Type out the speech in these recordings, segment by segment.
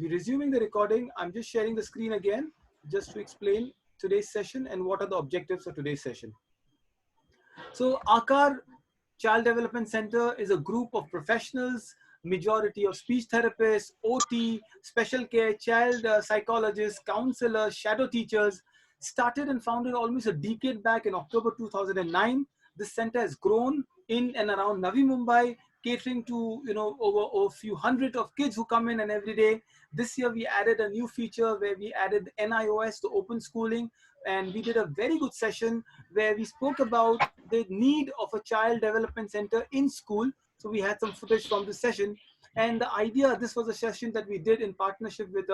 we're resuming the recording. I'm just sharing the screen again, just to explain today's session and what are the objectives of today's session. So Aakar Child Development Center is a group of professionals, majority of speech therapists, OT, special care, child psychologists, counselors, shadow teachers, started and founded almost a decade back in October 2009. This center has grown in and around Navi Mumbai, catering to over a few hundred of kids who come in and every day. This year we added a new feature where we added NIOS, the open schooling, and we did a very good session where we spoke about the need of a child development center in school. So we had some footage from this session, and the idea, this was a session that we did in partnership with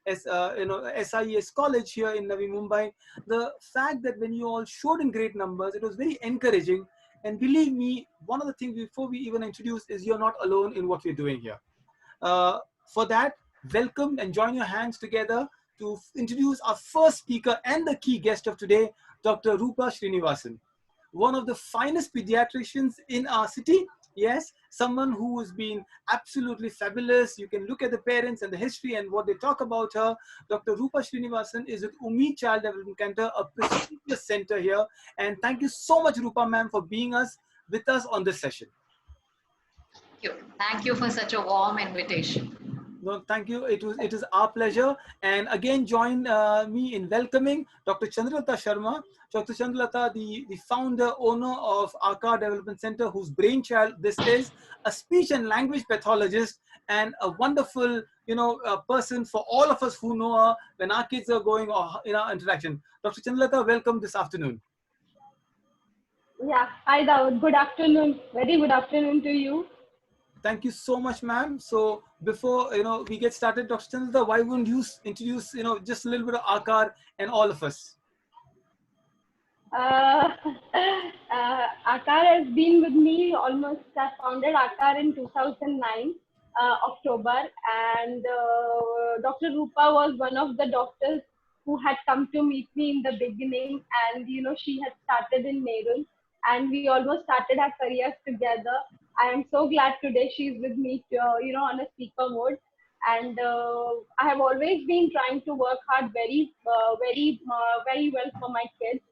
SIES college here in Navi Mumbai. The fact that when you all showed in great numbers, it was very encouraging. And believe me, one of the things before we even introduce is you're not alone in what we're doing here. For that, welcome and join your hands together to introduce our first speaker and the key guest of today, Dr. Rupa Srinivasan, one of the finest pediatricians in our city. Yes, someone who has been absolutely fabulous. You can look at the parents and the history and what they talk about her. Dr. Rupa Srinivasan is with Umeed Child Development Center, a prestigious center here. And thank you so much, Rupa ma'am, for being with us on this session. Thank you for such a warm invitation. No, thank you. It is our pleasure. And again, join me in welcoming Dr. Chandralata Sharma. Dr. Chandralata, the founder, owner of Aakar Development Center, whose brainchild this is, a speech and language pathologist, and a wonderful, person for all of us who know her when our kids are going in our interaction. Dr. Chandralata, welcome this afternoon. Yeah, hi Daud. Good afternoon. Very good afternoon to you. Thank you so much, ma'am. So before we get started, Dr. Chandralata, why wouldn't you introduce just a little bit of Aakar and all of us? Aakar has been with me almost. I founded Aakar in 2009 October, and Dr. Rupa was one of the doctors who had come to meet me in the beginning, and she had started in Nerul, and we almost started our careers together. I am so glad today she's with me, on a speaker mode. And I have always been trying to work hard very well for my kids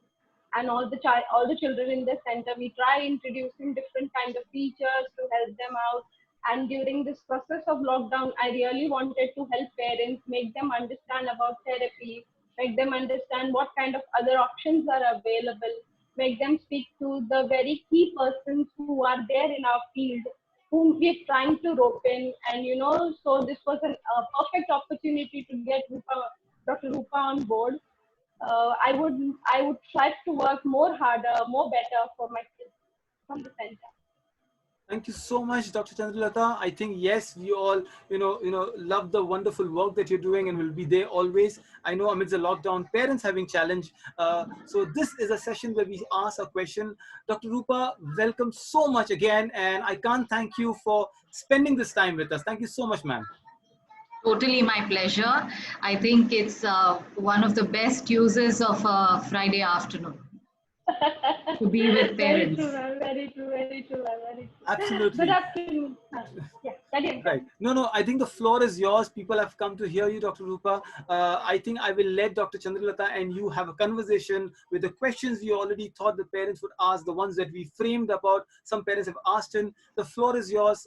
and all the children in the center. We try introducing different kind of features to help them out. And during this process of lockdown, I really wanted to help parents, make them understand about therapy, make them understand what kind of other options are available, make them speak to the very key persons who are there in our field, whom we're trying to rope in. And so this was a perfect opportunity to get Dr. Rupa on board. I would try to work more harder, more better for my kids from the center. Thank you so much, Dr. Chandralata. I think, yes, we all, love the wonderful work that you're doing and will be there always. I know amidst the lockdown, parents having challenge. So this is a session where we ask a question. Dr. Rupa, welcome so much again. And I can't thank you for spending this time with us. Thank you so much, ma'am. Totally my pleasure. I think it's one of the best uses of a Friday afternoon. To be with parents. Very true. Absolutely. Good afternoon. Yeah, right. No, I think the floor is yours. People have come to hear you, Dr. Rupa. I think I will let Dr. Chandralata and you have a conversation with the questions you already thought the parents would ask, the ones that we framed about. Some parents have asked in. The floor is yours.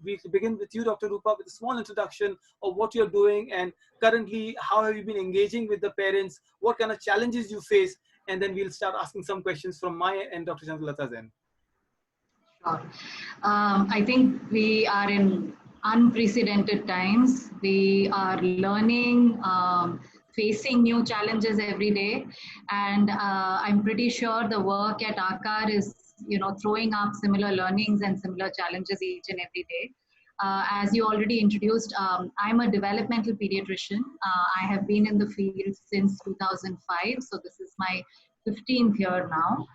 We begin with you, Dr. Rupa, with a small introduction of what you're doing and currently how have you been engaging with the parents, what kind of challenges you face, and then we'll start asking some questions from my and Dr. Chandralata's end. Sure. I think we are in unprecedented times. We are learning, facing new challenges every day. And I'm pretty sure the work at Aakar is, throwing up similar learnings and similar challenges each and every day. As you already introduced, I'm a developmental pediatrician. I have been in the field since 2005, so this is my 15th year now.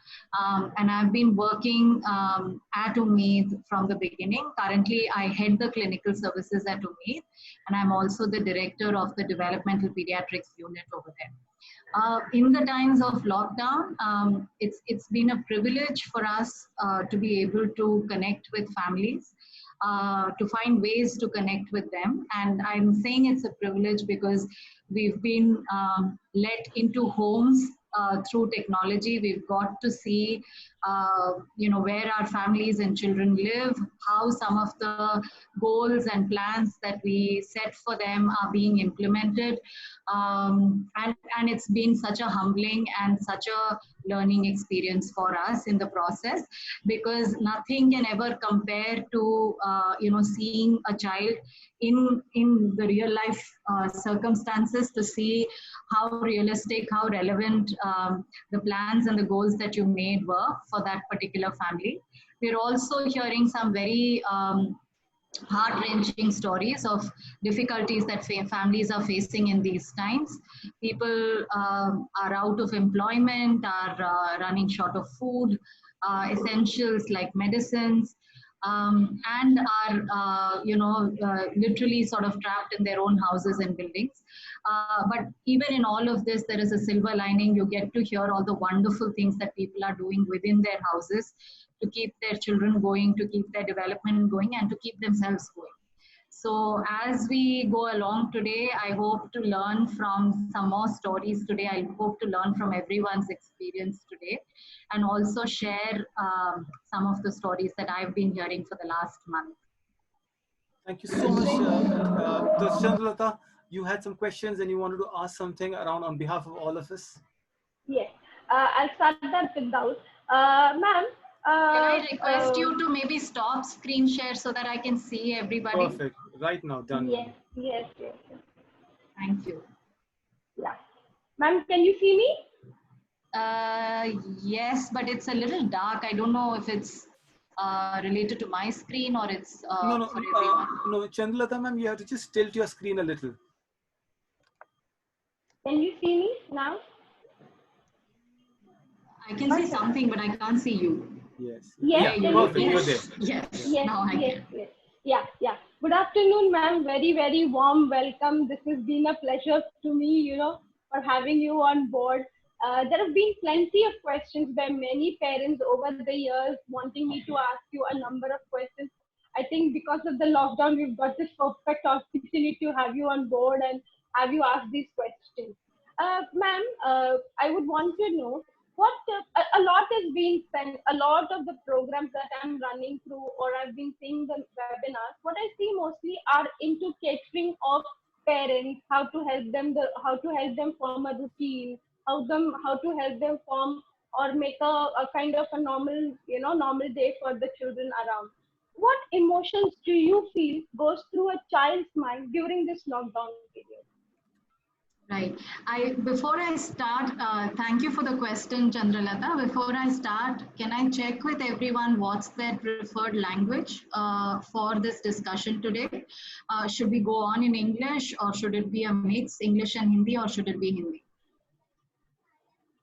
And I've been working at Umeed from the beginning. Currently, I head the clinical services at Umeed, and I'm also the director of the developmental pediatrics unit over there. In the times of lockdown, it's been a privilege for us to be able to connect with families. to find ways to connect with them. And I'm saying it's a privilege because we've been let into homes through technology. We've got to see, where our families and children live, how some of the goals and plans that we set for them are being implemented. And it's been such a humbling and such a learning experience for us in the process, because nothing can ever compare to, seeing a child in the real life circumstances, to see how realistic, how relevant the plans and the goals that you made were for that particular family. We're also hearing some very heart-wrenching stories of difficulties that families are facing in these times. People are out of employment, are running short of food, essentials like medicines, and are literally sort of trapped in their own houses and buildings. But even in all of this, there is a silver lining. You get to hear all the wonderful things that people are doing within their houses to keep their children going, to keep their development going, and to keep themselves going. So as we go along today, I hope to learn from some more stories today. I hope to learn from everyone's experience today, and also share some of the stories that I've been hearing for the last month. Thank you so much. Chandralata, you had some questions and you wanted to ask something around on behalf of all of us? Yes, I'll start that with Daud. Ma'am, can I request you to maybe stop screen share so that I can see everybody? Perfect. Right now, done. Yes. Thank you. Yeah. Ma'am, can you see me? Yes, but it's a little dark. I don't know if it's related to my screen or it's for everyone. No, Chandralata ma'am, you have to just tilt your screen a little. Can you see me now? I can see something, but I can't see you. Yes. Yes. Yeah, perfect. You're there. Yes. Yes. Yeah. Good afternoon, ma'am. Very, very warm welcome. This has been a pleasure to me, for having you on board. There have been plenty of questions by many parents over the years wanting me to ask you a number of questions. I think because of the lockdown, we've got this perfect opportunity to have you on board and have you ask these questions. Ma'am, I would want to know, a lot is being spent, a lot of the programs that I'm running through or I've been seeing the webinars, what I see mostly are into catering of parents, how to help them form a routine, how to help them form or make a kind of a normal day for the children around. What emotions do you feel goes through a child's mind during this lockdown period? Right. Before I start, thank you for the question, Chandralata. Before I start, can I check with everyone what's their preferred language for this discussion today? Should we go on in English, or should it be a mix, English and Hindi, or should it be Hindi?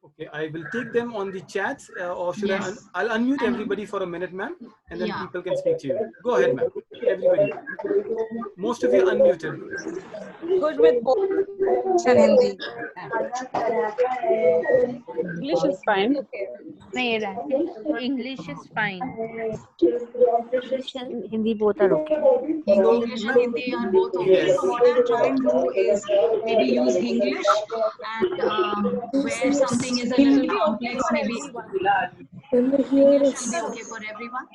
Okay, I will take them on the chats, or should I'll unmute everybody for a minute, ma'am, and then people can speak to you. Go ahead, ma'am. Everybody. Most of you unmuted. Good with both and Hindi. English is fine. English is fine. English and Hindi both are okay. English and Hindi are both okay. Yes. So what I'll try and do is maybe use English, and where something is a little complex, maybe English will be okay for everyone.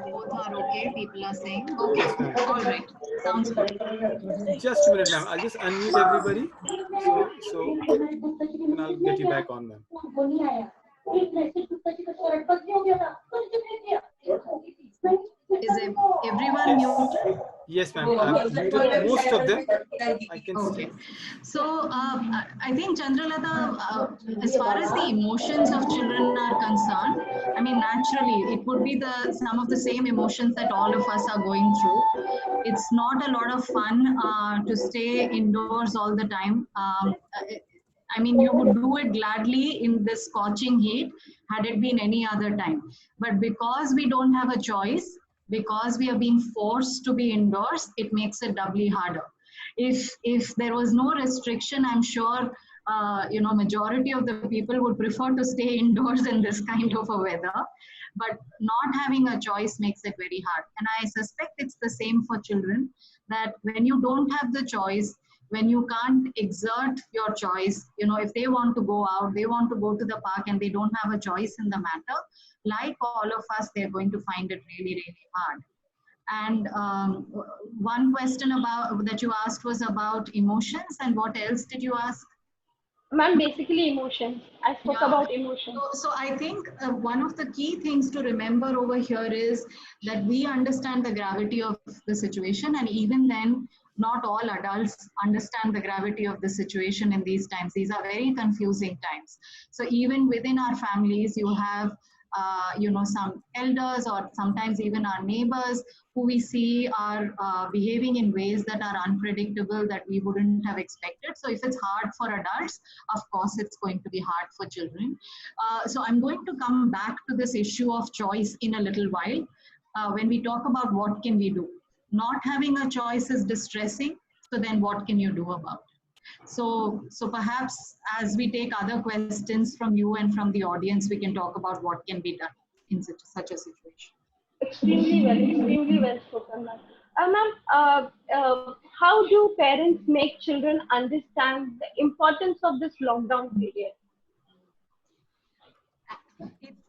Both are okay, people are saying. Okay, all right. Sounds good. Just a minute, ma'am. I'll just unmute everybody. So and I'll get you back on, ma'am. Is everyone muted? Yes, ma'am. Most of them I can see. So I think, Chandralata, as far as the emotions of children are concerned, I mean, naturally, it would be some of the same emotions that all of us are going through. It's not a lot of fun to stay indoors all the time. I mean, you would do it gladly in this scorching heat had it been any other time. But because we don't have a choice, because we are being forced to be indoors, it makes it doubly harder. If there was no restriction, I'm sure majority of the people would prefer to stay indoors in this kind of a weather, but not having a choice makes it very hard. And I suspect it's the same for children, that when you don't have the choice, when you can't exert your choice, if they want to go out, they want to go to the park and they don't have a choice in the matter, like all of us, they're going to find it really, really hard. And one question about that you asked was about emotions, and what else did you ask? Ma'am, basically emotions. I spoke about emotions. So I think one of the key things to remember over here is that we understand the gravity of the situation, and even then, not all adults understand the gravity of the situation in these times. These are very confusing times. So even within our families, you have some elders or sometimes even our neighbors who we see are behaving in ways that are unpredictable, that we wouldn't have expected. So if it's hard for adults, of course it's going to be hard for children. So I'm going to come back to this issue of choice in a little while when we talk about what can we do. Not having a choice is distressing, so then what can you do about it? So perhaps as we take other questions from you and from the audience, we can talk about what can be done in such a situation. Extremely well spoken, ma'am. Ma'am, how do parents make children understand the importance of this lockdown period?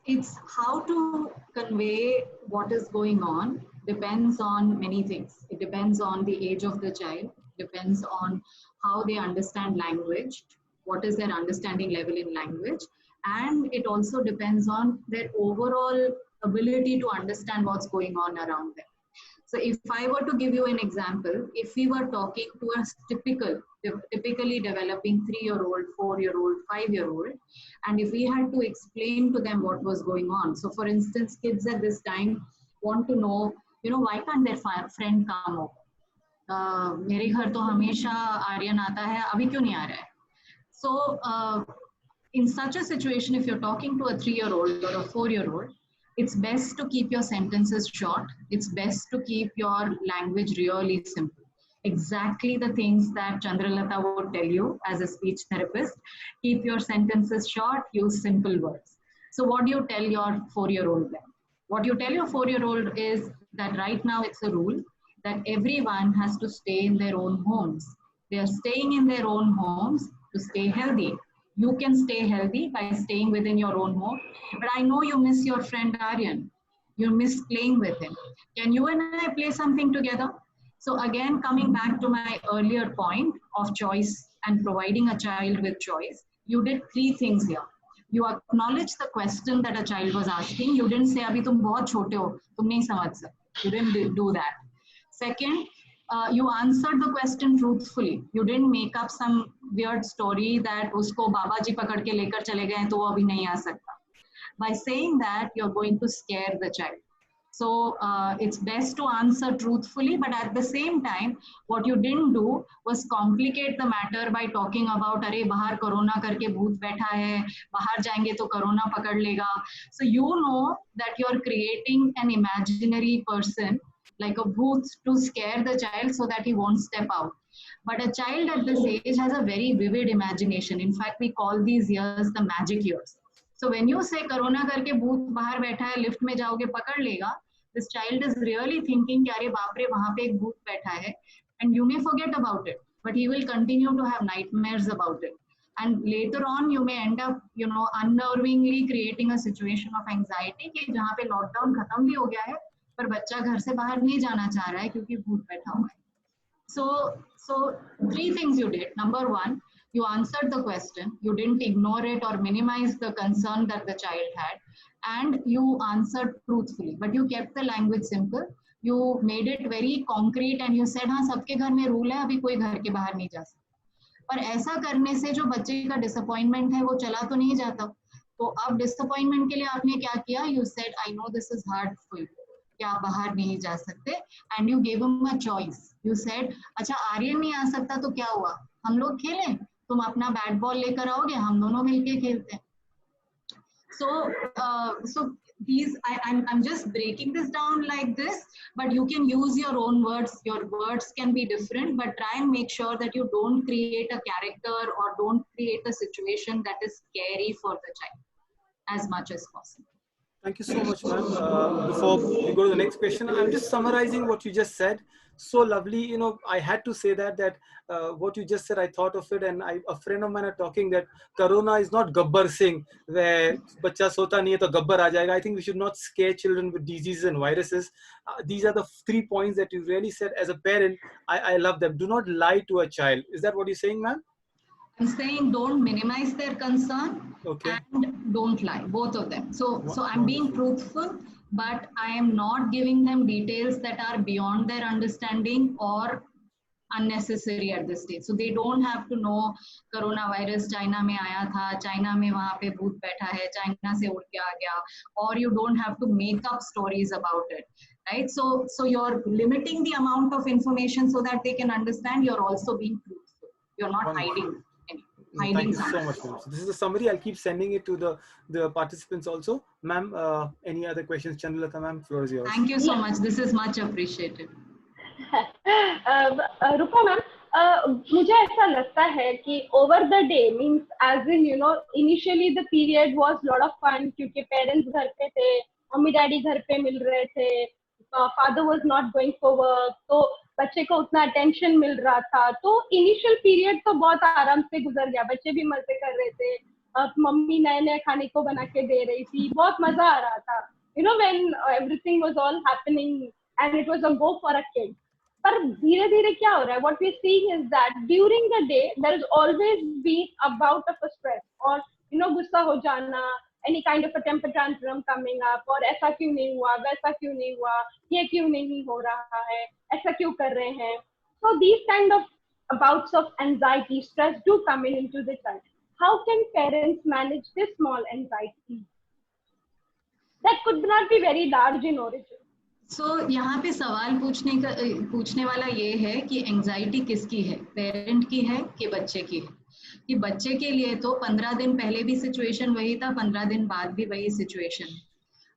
It's how to convey what is going on depends on many things. It depends on the age of the child, depends on how they understand language, what is their understanding level in language, and it also depends on their overall ability to understand what's going on around them. So if I were to give you an example, if we were talking to a typically developing 3-year-old, 4-year-old, 5-year-old, and if we had to explain to them what was going on. So for instance, kids at this time want to know, why can't their friend come over? मेरे घर तो हमेशा आर्यन आता है, अभी क्यों नहीं आ रहा है? So in such a situation, if you're talking to a 3-year-old or a 4-year-old, it's best to keep your sentences short. It's best to keep your language really simple. Exactly the things that Chandralata would tell you as a speech therapist. Keep your sentences short, use simple words. So what do you tell your 4-year-old then? What you tell your 4-year-old is that right now it's a rule that everyone has to stay in their own homes. They are staying in their own homes to stay healthy. You can stay healthy by staying within your own home. But I know you miss your friend Aryan. You miss playing with him. Can you and I play something together? So again, coming back to my earlier point of choice and providing a child with choice, you did 3 things here. You acknowledged the question that a child was asking. You didn't say, "Abhi tum bahut chote ho, tum nahi samajh sakte." You didn't do that. Second, you answered the question truthfully. You didn't make up some weird story that usko baba ji pakad ke lekar chale gaye to wo abhi nahi aa sakta. By saying that, you're going to scare the child. So it's best to answer truthfully, but at the same time, what you didn't do was complicate the matter by talking about, "अरे बाहर corona करके भूत बैठा है, बाहर जाएंगे तो corona पकड़ लेगा." So you know that you're creating an imaginary person like a booth to scare the child so that he won't step out. But a child at this age has a very vivid imagination. In fact, we call these years the magic years. So when you say corona करके भूत बाहर बैठा है, lift में जाओगे पकड़ लेगा, this child is really thinking कि अरे बाप रे वहाँ पे एक भूत बैठा है, and you may forget about it, but he will continue to have nightmares about it. And later on, you may end up, unnervingly creating a situation of anxiety कि जहाँ पे lockdown खत्म भी हो गया है, पर बच्चा घर से बाहर नहीं जाना चाह रहा है क्योंकि भूत बैठा हुआ है. So 3 things you did. Number 1, you answered the question. You didn't ignore it or minimize the concern that the child had, and you answered truthfully. But you kept the language simple. You made it very concrete, and you said, हाँ सबके घर में rule है, अभी कोई घर के बाहर नहीं जा सकता. पर ऐसा करने से जो बच्चे का डिसअपॉइंटमेंट है वो चला तो नहीं जाता. तो अब डिसअपॉइंटमेंट के लिए आपने क्या किया? You said, I know this is hard for you. कि आप बाहर नहीं जा सकते, and you gave him a choice. You said, अच्छा आर्यन नहीं आ सकता तो क्या हुआ, हम लोग खेलें, तुम अपना बैट बॉल लेकर आओगे, हम दोनों मिलके खेलते हैं. So I'm just breaking this down like this, but you can use your own words. Your words can be different, but try and make sure that you don't create a character or don't create a situation that is scary for the child as much as possible. Thank you so much, ma'am. Before we go to the next question, I'm just summarizing what you just said. So lovely, you know, I had to say that what you just said, I thought of it, and a friend of mine are talking that Corona is not Gabbar Singh, where bacha sota nahi hai to Gabbar aa jayega. I think we should not scare children with diseases and viruses. These are the 3 points that you really said. As a parent, I love them. Do not lie to a child. Is that what you're saying, ma'am? I'm saying don't minimize their concern, okay, and don't lie, both of them. So I'm being truthful, but I am not giving them details that are beyond their understanding or unnecessary at this stage. So they don't have to know coronavirus China में आया था, China में वहाँ पे भूत बैठा है, China से उड़ के आ गया, or you don't have to make up stories about it, right? So you're limiting the amount of information so that they can understand. You're also being truthful. You're not wonderful. hiding Thank you something. so much, ma'am. So this is a summary. I'll keep sending it to the participants also. Ma'am, any other questions? Chandrulata ma'am, floor is yours. Thank you so much. This is much appreciated. Rupa ma'am, मुझे ऐसा लगता है कि over the day means as in you know initially the period was lot of fun क्योंकि parents घर पे थे, mummy daddy घर पे मिल रहे थे, father was not going for work, तो बच्चे को उतना अटेंशन मिल रहा था, तो इनिशियल पीरियड तो बहुत आराम से गुजर गया, बच्चे भी मजे कर रहे थे, मम्मी नए नए खाने को बना के दे रही थी, बहुत मजा आ रहा था, you know when everything was all happening and it was a go for a kid. पर धीरे धीरे क्या हो रहा है, what we seeing is that during the day there is always been about of a stress और you know गुस्सा हो जाना, any kind of a temper tantrum coming up, और ऐसा क्यों नहीं हुआ, वैसा क्यों नहीं हुआ, ये क्यों नहीं हो रहा है, ऐसा क्यों कर रहे हैं. So these kind of bouts of anxiety, stress do come into the child. How can parents manage this small anxiety that could not be very large in origin? So यहाँ पे सवाल पूछने वाला ये है कि एंजाइटी किसकी है, पेरेंट की है कि बच्चे की है. कि बच्चे के लिए तो 15 दिन पहले भी सिचुएशन वही था, 15 दिन बाद भी वही सिचुएशन.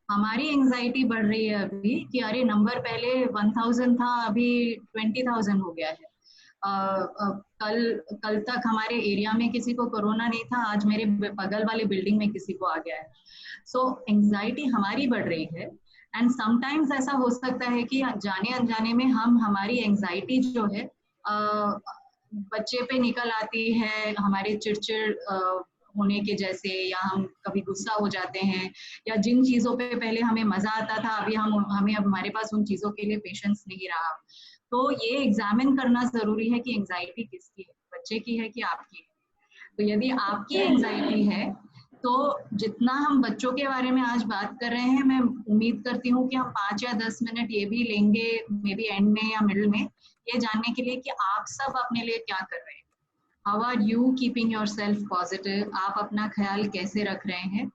हमारी एंजाइटी बढ़ रही है अभी कि अरे नंबर पहले 1000 था, अभी 20,000 हो गया है. कल तक हमारे एरिया में किसी को कोरोना नहीं था, आज मेरे बगल वाले बिल्डिंग में किसी को आ गया है. सो एंजाइटी हमारी बढ़ रही है. एंड समटाइम्स ऐसा हो सकता है कि जाने अनजाने में हम हमारी एंजाइटी जो है बच्चे पे निकल आती है, हमारे चिड़चिड़ होने के जैसे, या हम कभी गुस्सा हो जाते हैं, या जिन चीजों पे पहले हमें मजा आता था अभी हमें अब हमारे पास उन चीजों के लिए पेशेंस नहीं रहा. तो ये एग्जामिन करना जरूरी है कि एंजाइटी किसकी है, बच्चे की है कि आपकी है. तो यदि आपकी एंजाइटी है तो जितना हम बच्चों के बारे में आज बात कर रहे हैं, मैं उम्मीद करती हूँ कि हम 5 या 10 मिनट ये भी लेंगे मे बी एंड में या मिडिल में, ये जानने के लिए कि आप सब अपने लिए क्या कर रहे हैं. How are you keeping yourself positive, आप अपना ख्याल कैसे रख रहे हैं.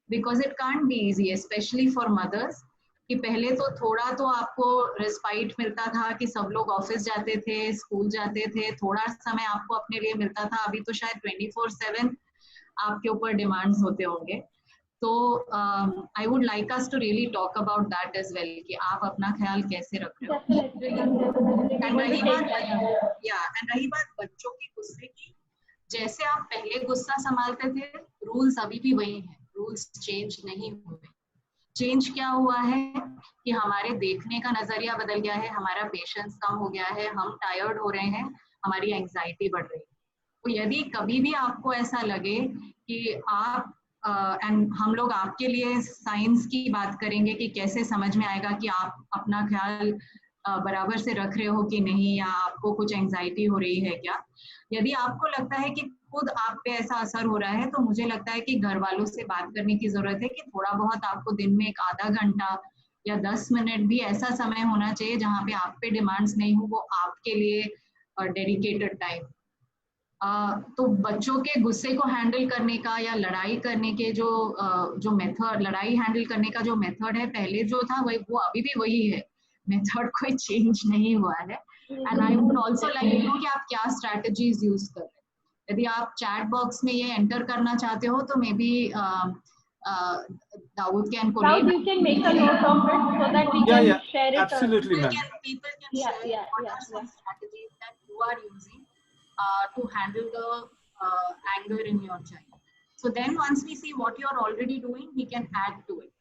Because it can't be easy specially for mothers कि पहले तो थोड़ा तो आपको रिस्पाइट मिलता था कि सब लोग ऑफिस जाते थे, स्कूल जाते थे, थोड़ा समय आपको अपने लिए मिलता था. अभी तो शायद 24/7 आपके ऊपर डिमांड्स होते होंगे. तो I would like us to really talk about that as well कि आप अपना ख्याल कैसे रख रहे हो. एंड रही बात बच्चों के गुस्से की, जैसे आप पहले गुस्सा संभालते थे, रूल्स अभी भी वही हैं, रूल्स चेंज नहीं हुए. चेंज क्या हुआ है कि हमारे देखने का नजरिया बदल गया है, हमारा पेशेंस कम हो गया है, हम टायर्ड हो रहे हैं, हमारी एंजाइटी बढ़ रही है. तो यदि कभी भी आपको ऐसा लगे कि आप एंड हम लोग आपके लिए साइंस की बात करेंगे कि कैसे समझ में आएगा कि आप अपना ख्याल बराबर से रख रहे हो कि नहीं, या आपको कुछ एंजाइटी हो रही है क्या. यदि आपको लगता है कि खुद आप पे ऐसा असर हो रहा है, तो मुझे लगता है कि घर वालों से बात करने की जरूरत है कि थोड़ा बहुत आपको दिन में एक आधा घंटा या 10 मिनट भी ऐसा समय होना चाहिए जहाँ पे आप पे डिमांड्स नहीं हो, वो आपके लिए डेडिकेटेड टाइम. तो बच्चों के गुस्से को हैंडल करने का या लड़ाई करने के जो मेथड, लड़ाई हैंडल करने का जो मेथड है पहले जो था वो अभी भी वही है, मेथड कोई चेंज नहीं हुआ है. And I would also like to know कि आप क्या स्ट्रैटेजीज यूज कर रहे हैं. यदि आप चैट बॉक्स में ये एंटर करना चाहते हो तो may be Dawood can Now collate. you can make a note of it so that we Yeah, can yeah, share it. absolutely, ma'am. People can Yeah, share yeah, what yeah, are some yeah. strategies that you are using to handle the anger in your child. So then once we see what you're already doing, we can add to it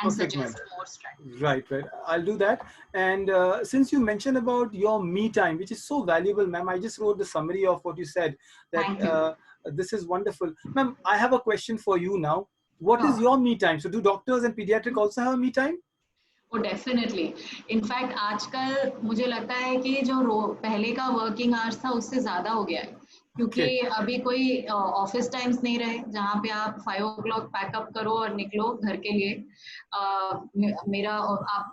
and Perfect, ma'am. suggest more strategies. Right, right. I'll do that. And since you mentioned about your me time, which is so valuable, ma'am, I just wrote the summary of what you said. Thank you. That this is wonderful, ma'am. I have a question for you now. What is Sure. your me time? So, do doctors and pediatric also have a me time? Oh, definitely in fact आजकल मुझे लगता है कि जो पहले का working hours था उससे ज़्यादा हो गया है क्योंकि अभी कोई ऑफिस टाइम्स नहीं रहे जहाँ पे आप 5 o'clock पैकअप करो और निकलो घर के लिए। मेरा आप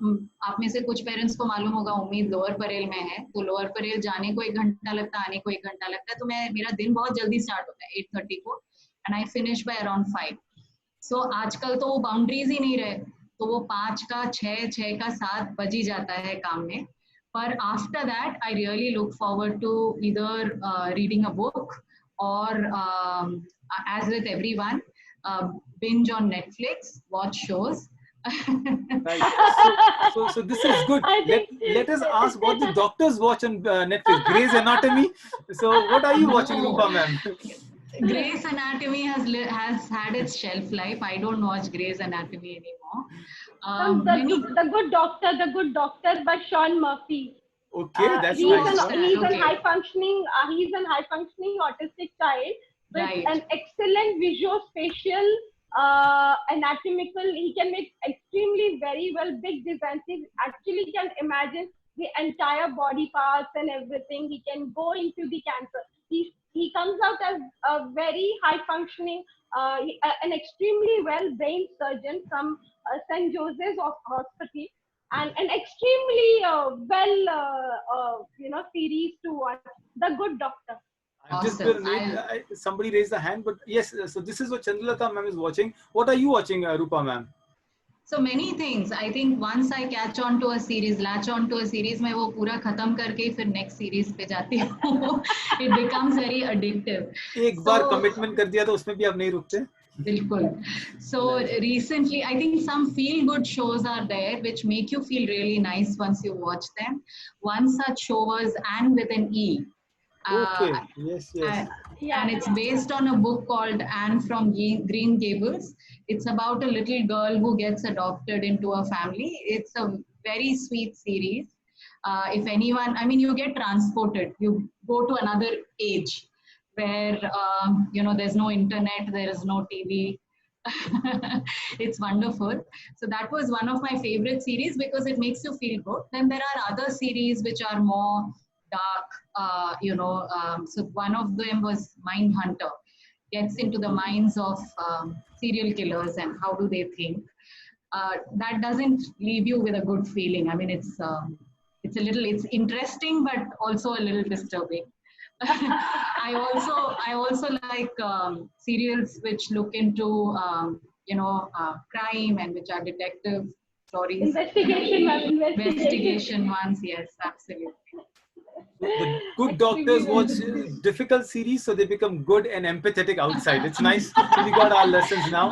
में से कुछ पेरेंट्स को मालूम होगा, उम्मीद लोअर परेल में है, तो लोअर परेल जाने को 1 घंटा लगता है, आने को 1 घंटा लगता है, तो मेरा दिन बहुत जल्दी स्टार्ट होता है 8:30 को and I finish by around 5। सो आजकल तो वो बाउंड्रीज ही नहीं रहे, तो वो 5 का 6, 6 का 7 बज ही जाता है काम में। पर after that I really look forward to either reading a book और as with everyone, binge on Netflix, watch shows. Right. So this is good. Let us ask what the doctors watch on Netflix. Grey's Anatomy. So what are you watching, Rupa ma'am? Grey's Anatomy has had its shelf life. I don't watch Grey's Anatomy anymore. The Good Doctor by Sean Murphy. Okay, that's he's nice. He's a high functioning autistic child with Right. an excellent visuospatial anatomical. He can make extremely very well big designs. He actually can imagine the entire body parts and everything. He can go into the cancer. He comes out as a very high functioning, an extremely well brain surgeon from St. Joseph's Hospital, and an extremely series to watch, The Good Doctor. Awesome. Somebody raised a hand, but yes, so this is what Chandralata ma'am is watching. What are you watching, Rupa ma'am? So many things. I think once I latch on to a series, मैं वो पूरा खत्म करके फिर next series पे जाती हूँ. It becomes very addictive. एक बार commitment कर दिया तो उसमें भी आप नहीं रुकते. बिल्कुल. So recently, I think some feel-good shows are there which make you feel really nice once you watch them. One such show was Anne with an E. Okay. Yes. And it's based on a book called Anne from Green Gables. It's about a little girl who gets adopted into a family. It's a very sweet series. If anyone, I mean, you get transported. You go to another age where, there's no internet, there is no TV. It's wonderful. So that was one of my favorite series because it makes you feel good. Then there are other series which are more dark, so one of them was Mindhunter, gets into the minds of serial killers and how do they think. That doesn't leave you with a good feeling. I mean, it's interesting, but also a little disturbing. I also like serials which look into, crime and which are detective stories. Investigation ones, yes, absolutely. The Good Doctors watch difficult series, so they become good and empathetic outside. It's nice. We got our lessons now.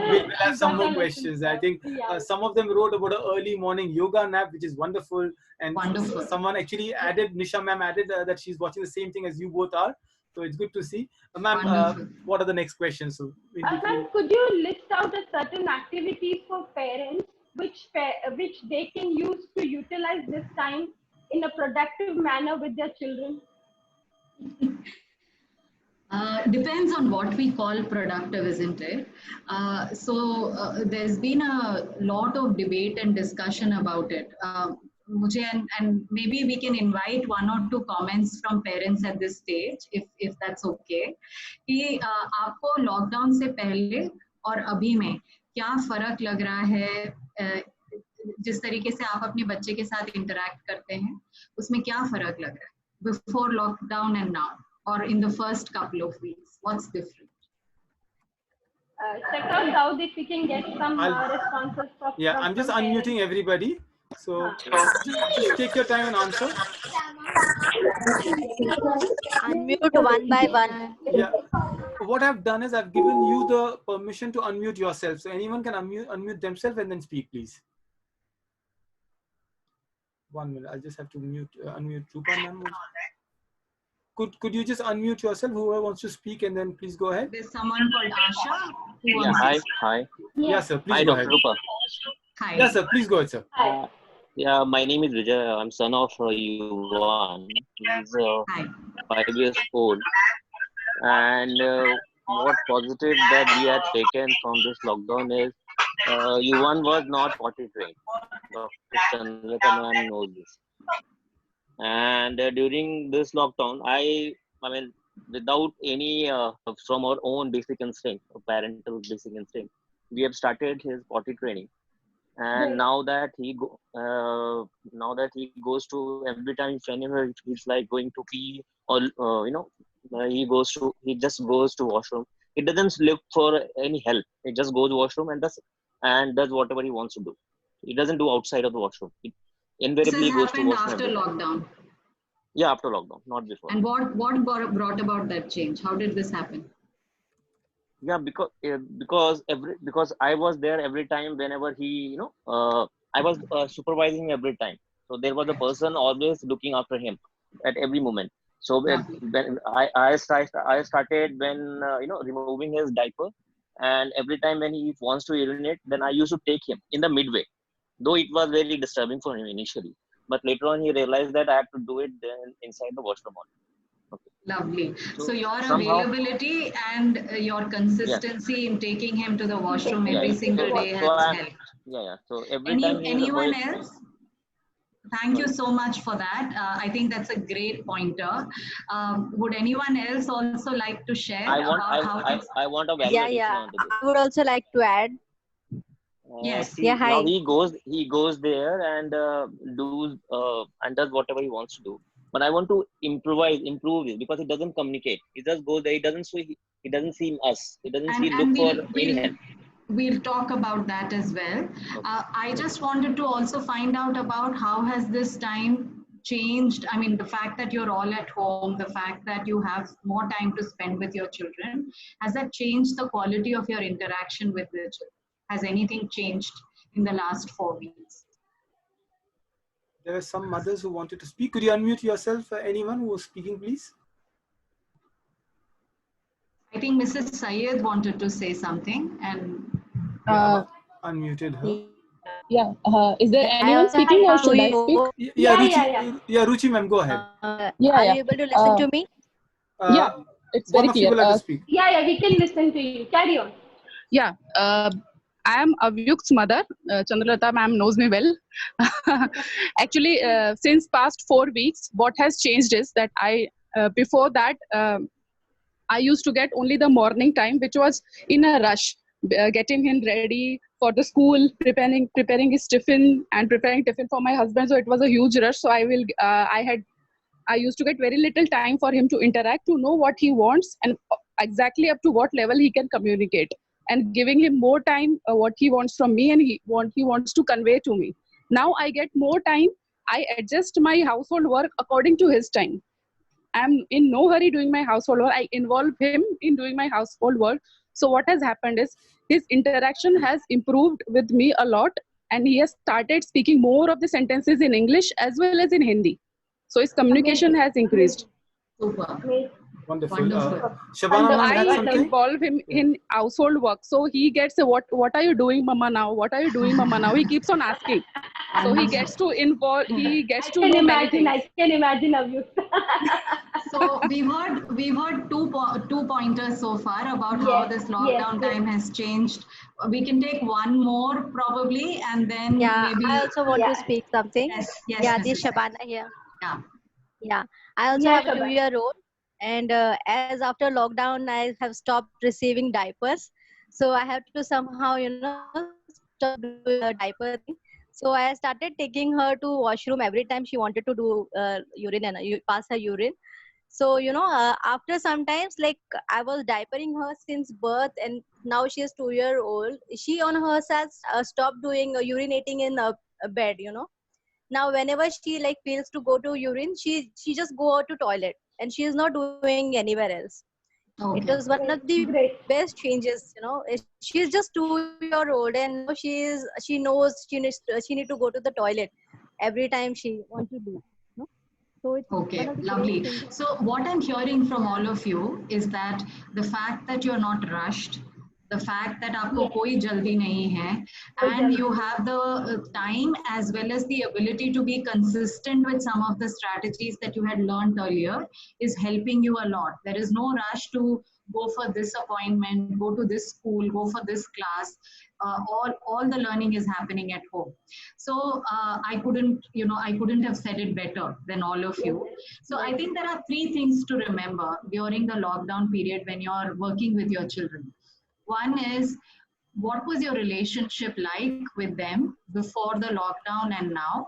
We'll have some more questions. I think some of them wrote about an early morning yoga nap, which is wonderful. And someone actually added, Nisha ma'am added that she's watching the same thing as you both are. So it's good to see. Ma'am, what are the next questions? So, ma'am, could you list out a certain activities for parents which they can use to utilize this time in a productive manner with their children? Depends on what we call productive, isn't it? There's been a lot of debate and discussion about it. And maybe we can invite 1 or 2 comments from parents at this stage, if that's okay. कि आपको lockdown से पहले और अभी में क्या फर्क लग रहा है, जिस तरीके से आप अपने बच्चे के साथ इंटरैक्ट करते हैं उसमें क्या फर्क लग रहा है before lockdown and now or in the first couple of weeks? What's different? Check out Dawood if we can get some responses. I'm just unmuting everybody. So just take your time and answer. Unmute one by one. Yeah. what I've done is I've given you the permission to unmute yourself. So anyone can unmute themselves and then speak, please. 1 minute. I just have to unmute Rupa ma'am. Could you just unmute yourself? Whoever wants to speak, and then please go ahead. There's someone called Asha who Yeah, wants to hi. Yes, sir. Please Hi, go Dr. ahead. Rupa. Hi. Yes, sir. Please go ahead, sir. Hi. Yeah, my name is Vijay. I'm son of Yuvan. He's Hi. 5 years old. And what positive that we had taken from this lockdown is Yuvan was not potty trained. Dr. Chandrakant ma'am knows this. And during this lockdown, I mean, without any from our own basic instinct, parental basic instinct, we have started his potty training. And Right. now that he goes to every time whenever he's like going to pee or he just goes to washroom. He doesn't look for any help. He just goes to washroom and does whatever he wants to do. He doesn't do outside of the washroom. He This invariably has goes to happened washroom after every time. lockdown. Yeah, after lockdown, not before. And what brought about that change? How did this happen? Yeah, because I was there every time whenever he I was supervising every time. So there was a person always looking after him at every moment. So Lovely. when I started when removing his diaper, and every time when he wants to urinate, then I used to take him in the midway. Though it was very disturbing for him initially, but later on he realized that I have to do it then inside the washroom only. Okay. Lovely. So your somehow, availability and your yeah, consistency in taking him to the washroom every yeah. single day So has helped. yeah. So every time he is Anyone going. else? Thank you Sorry. so much for that. I think that's a great pointer. Would anyone else also like to share I want about how to? I want a Yeah, validation yeah. onto this. I would also like to add. Yes. See, Yeah, now hi. he goes there and does whatever he wants to do. But I want to improve it because he doesn't communicate. He just goes there. He doesn't see us. He doesn't look And for any help. we'll talk about that as well. Okay. I just wanted to also find out about how has this time changed. I mean, the fact that you're all at home, the fact that you have more time to spend with your children, has that changed the quality of your interaction with the children? Has anything changed in the last 4 weeks? There are some mothers who wanted to speak. Could you unmute yourself, anyone who was speaking, please? I think Mrs. Syed wanted to say something, and Yeah, I've unmuted her. Yeah. Is there I anyone also speaking or have should I to speak? Yeah, Ruchi. Yeah. Yeah, Ruchi, ma'am, go ahead. Are Yeah. you able to listen to me? Yeah. It's One very of you clear. will have to speak. Yeah, we can listen to you. Carry on. Yeah. I am Avyukt's mother. Chandralata ma'am knows me well. Actually, since past 4 weeks, what has changed is that before that, I used to get only the morning time, which was in a rush, getting him ready for the school, preparing his tiffin and preparing tiffin for my husband. So it was a huge rush. So I used to get very little time for him to interact, to know what he wants and exactly up to what level he can communicate, and giving him more time what he wants from me and what he wants to convey to me. Now I get more time. I adjust my household work according to his time. I'm in no hurry doing my household work. I involve him in doing my household work. So what has happened is his interaction has improved with me a lot, and he has started speaking more of the sentences in English as well as in Hindi. So his communication Amazing. has increased. super. Amazing. Wonderful. Wonderful. Shabana So ma'am had I something? involve him in household work. So he gets what are you doing, mama, now? What are you doing, mama, now? He keeps on asking. So he gets to involve, he gets to know many things. I can imagine of you. So we've heard two pointers so far about how this lockdown time has changed. We can take one more probably, and then Yeah, maybe. I also want to speak something. Yes, Yeah, this Mrs. Syed. Shabana here. Yeah. Yeah, I also Yeah, have a Shabana. 2-year-old, and as after lockdown, I have stopped receiving diapers. So I have to somehow, stop doing the diaper thing. So I started taking her to washroom every time she wanted to do urine and pass her urine. So after sometimes, like, I was diapering her since birth, and now she is 2 year old. She on herself stopped doing urinating in a bed. Now whenever she like feels to go to urine, she just go out to toilet, and she is not doing anywhere else. Okay. It was one of the Great. best changes. She's just 2 year old, and now she knows she need to go to the toilet every time she wants to do. No? So it's one Okay, of the great lovely. changes. So, what I'm hearing from all of you is that the fact that you're not rushed, the fact that आपको Yes. कोई जल्दी नहीं है, and you have the time as well as the ability to be consistent with some of the strategies that you had learned earlier is helping you a lot. There is no rush to go for this appointment, go to this school, go for this class. All the learning is happening at home. So I couldn't have said it better than all of you. So I think there are three things to remember during the lockdown period when you're working with your children. One is, what was your relationship like with them before the lockdown and now?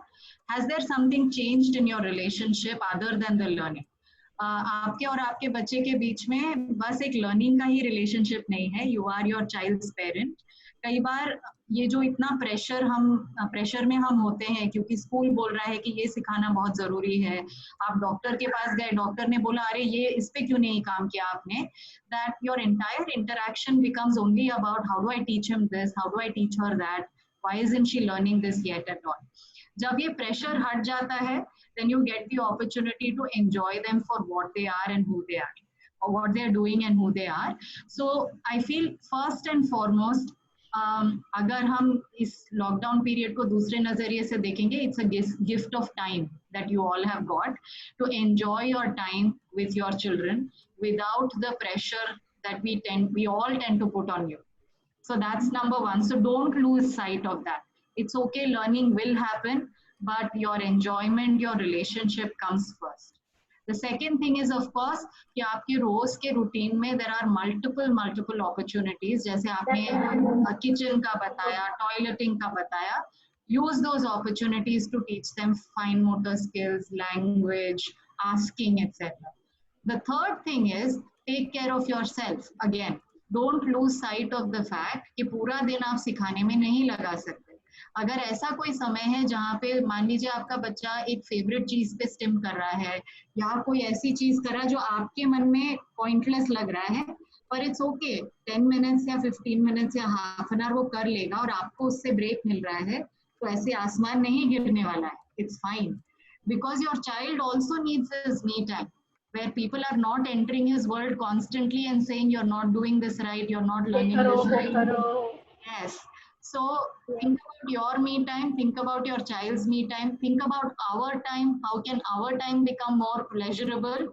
Has there something changed in your relationship other than the learning? आपके और आपके बच्चे के बीच में बस एक learning का ही relationship नहीं है. You are your child's parent. कई बार ये जो इतना प्रेशर में हम होते हैं क्योंकि स्कूल बोल रहा है कि ये सिखाना बहुत जरूरी है, आप डॉक्टर के पास गए, डॉक्टर ने बोला अरे ये इस पे क्यों नहीं काम किया आपने, that your entire interaction becomes only about how do I teach him this, how do I teach her that, why isn't she learning this yet at all. जब ये प्रेशर हट जाता है, then you get the opportunity to enjoy them for what they are and who they are, or what they are doing and who they are. So I feel first and foremost, अगर हम इस lockdown period को दूसरे नजरिए से देखेंगे, it's a gift of time that you all have got to enjoy your time with your children without the pressure that we all tend to put on you. So that's number one. So don't lose sight of that. It's okay, learning will happen, but your enjoyment, your relationship comes first. The second thing is, of course, कि आपके रोज के routine में there are multiple opportunities. जैसे आपने kitchen का बताया, toileting का बताया. Use those opportunities to teach them fine motor skills, language, asking, etc. The third thing is, take care of yourself. Again, don't lose sight of the fact कि पूरा दिन आप सिखाने में नहीं लगा सकते. अगर ऐसा कोई समय है जहाँ पे मान लीजिए आपका बच्चा एक फेवरेट चीज पे स्टिम कर रहा है या कोई ऐसी चीज कर रहा है जो आपके मन में पॉइंटलेस लग रहा है, पर इट्स ओके, 10 मिनट्स या 15 मिनट्स या हाफ एन आवर वो कर लेगा और आपको उससे ब्रेक मिल रहा है, तो ऐसे आसमान नहीं गिरने वाला है. It's fine, because your child also needs his me time, where people are not entering his world constantly and saying you're not doing this right, you're not learning this right. Yes. So think about your me time, think about your child's me time, think about our time, how can our time become more pleasurable,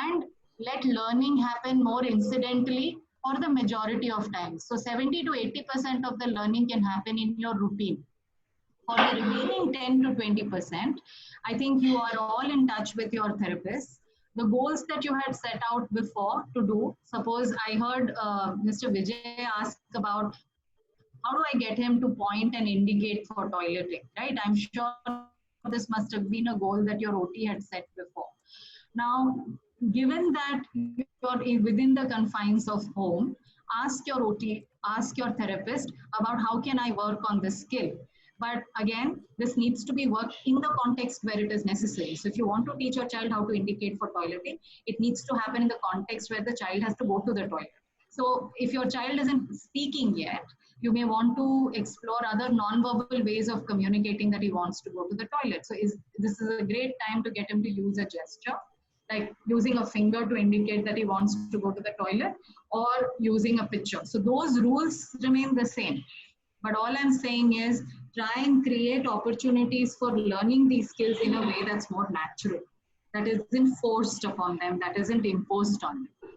and let learning happen more incidentally for the majority of time. So 70 to 80% of the learning can happen in your routine. For the remaining 10 to 20%, I think you are all in touch with your therapist. The goals that you had set out before to do, suppose I heard Mr. Vijay ask about how do I get him to point and indicate for toileting, right? I'm sure this must have been a goal that your OT had set before. Now, given that you're within the confines of home, ask your OT, ask your therapist about how can I work on this skill. But again, this needs to be worked in the context where it is necessary. So if you want to teach your child how to indicate for toileting, it needs to happen in the context where the child has to go to the toilet. So if your child isn't speaking yet, you may want to explore other non-verbal ways of communicating that he wants to go to the toilet. So this is a great time to get him to use a gesture, like using a finger to indicate that he wants to go to the toilet, or using a picture. So those rules remain the same. But all I'm saying is, try and create opportunities for learning these skills in a way that's more natural, that isn't forced upon them, that isn't imposed on them.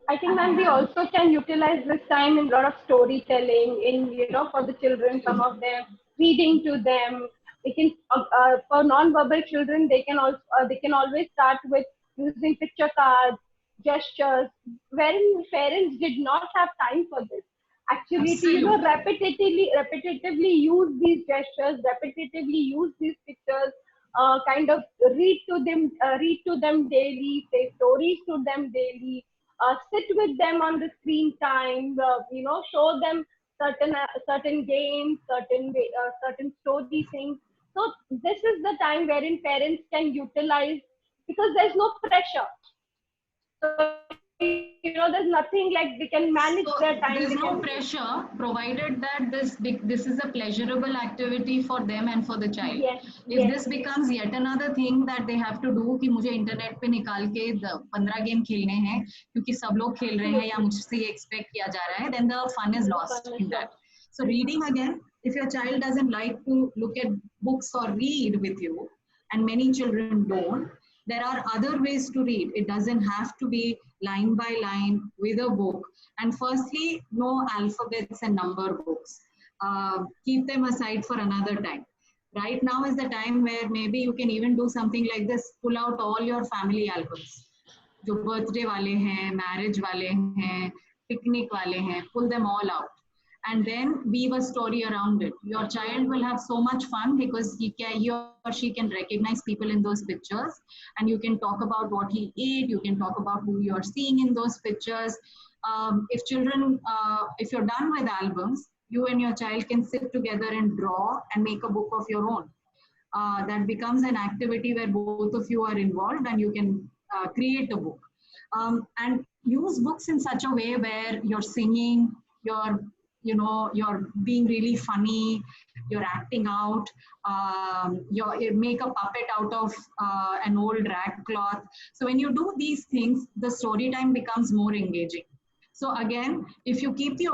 I think then we also can utilize this time in a lot of storytelling, for the children, some of them reading to them. They can, for non-verbal children, they can always start with using picture cards, gestures, wherein parents did not have time for this. Actually, to repetitively use these gestures, repetitively use these pictures, kind of read to them daily, say stories to them daily, sit with them on the screen time, show them certain games, certain story things. So this is the time wherein parents can utilize, because there's no pressure. So there's nothing like they can manage So their time. there's They no can, pressure, provided that this is a pleasurable activity for them and for the child. yes, If yes, this becomes yet another thing that they have to do कि मुझे internet पे निकाल के 15 game खेलने हैं क्योंकि सब लोग खेल रहे हैं या मुझसे ये एक्सपेक्ट किया जा रहा है, then the fun is lost in that. So reading again, if your child doesn't like to look at books or read with you, and many children don't, there are other ways to read. It doesn't have to be line by line with a book. And firstly, no alphabets and number books. Keep them aside for another time. Right now is the time where maybe you can even do something like this. Pull out all your family albums. जो birthday वाले हैं, marriage वाले हैं, picnic वाले हैं, pull them all out. And then weave a story around it. Your child will have so much fun because he or she can recognize people in those pictures, and you can talk about what he ate, you can talk about who you're seeing in those pictures. If you're done with albums, you and your child can sit together and draw and make a book of your own. That becomes an activity where both of you are involved and you can create a book. And use books in such a way where you're singing, you're being really funny, you're acting out, you make a puppet out of an old rag cloth. So when you do these things, the story time becomes more engaging. So again, if you keep the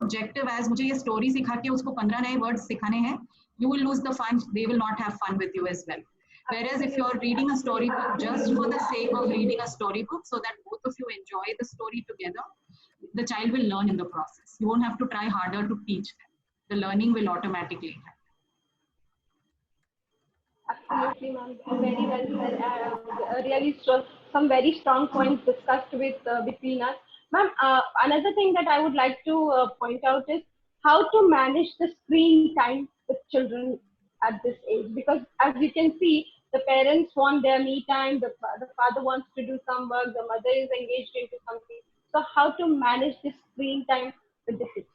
objective as मुझे ये story सिखा के उसको 15 नए words सिखाने हैं, you will lose the fun. They will not have fun with you as well. Whereas if you're reading a storybook just for the sake of reading a storybook so that both of you enjoy the story together, the child will learn in the process. You won't have to try harder to teach them. The learning will automatically happen. absolutely, ma'am. Very well said. Really some very strong points discussed between us. Ma'am, another thing that I would like to point out is how to manage the screen time with children at this age. Because as you can see, the parents want their me time, the father wants to do some work, the mother is engaged into something. So how to manage this screen time with the kids?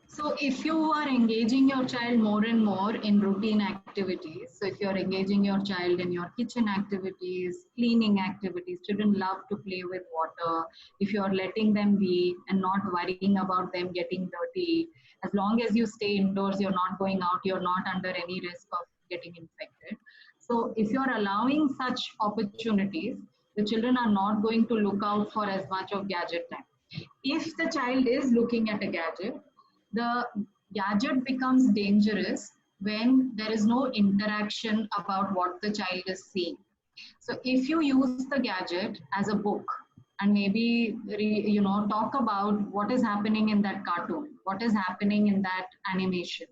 So if you are engaging your child more and more in routine activities, so if you're engaging your child in your kitchen activities, cleaning activities, children love to play with water. If you're letting them be and not worrying about them getting dirty, as long as you stay indoors, you're not going out, you're not under any risk of getting infected. So if you're allowing such opportunities, the children are not going to look out for as much of gadget time. If the child is looking at a gadget, the gadget becomes dangerous when there is no interaction about what the child is seeing. So if you use the gadget as a book and maybe talk about what is happening in that cartoon, what is happening in that animation,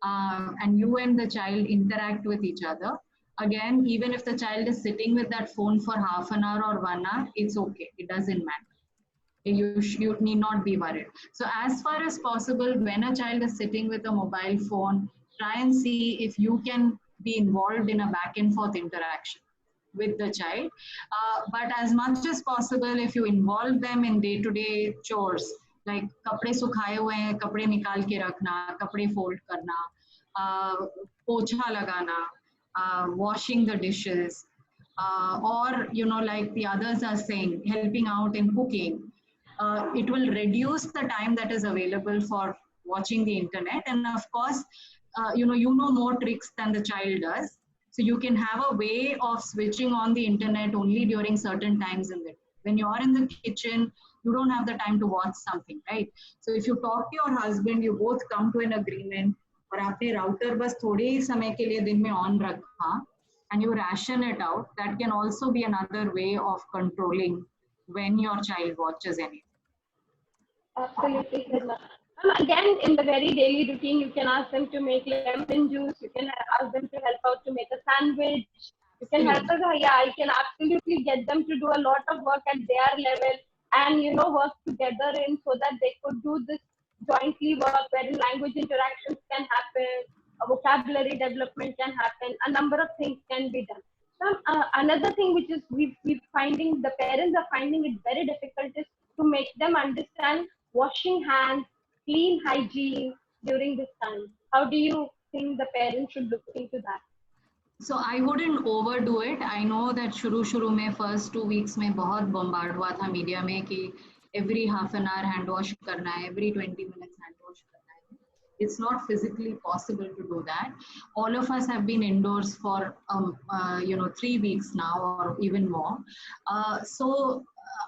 and you and the child interact with each other, again, even if the child is sitting with that phone for half an hour or 1 hour, it's okay, it doesn't matter. You need not be worried. So as far as possible, when a child is sitting with a mobile phone, try and see if you can be involved in a back and forth interaction with the child. But as much as possible, if you involve them in day-to-day chores, like kapde sukhaye hue hain, kapde nikal ke rakhna, kapde fold karna, pocha lagana, washing the dishes, or like the others are saying, helping out in cooking, it will reduce the time that is available for watching the internet. And of course, you know more tricks than the child does. So you can have a way of switching on the internet only during certain times in the day. When you are in the kitchen, you don't have the time to watch something, right? So if you talk to your husband, you both come to an agreement, और आपने router बस थोड़े ही समय के लिए दिन में on रखा, and you ration it out, that can also be another way of controlling when your child watches anything. Absolutely. Again, in the very daily routine, you can ask them to make lemon juice. You can ask them to help out to make a sandwich. You can help us. Yeah, you can absolutely get them to do a lot of work at their level and work together in so that they could do this jointly work wherein language interactions can happen, a vocabulary development can happen, a number of things can be done. Another thing which is we're finding, the parents are finding it very difficult is to make them understand washing hands, clean hygiene during this time. How do you think the parents should look into that? So I wouldn't overdo it. I know that शुरू में first 2 weeks में बहुत bombard हुआ था media में कि every half an hour hand wash करना है, every 20 minutes hand wash करना है. It's not physically possible to do that. All of us have been indoors for 3 weeks now or even more. So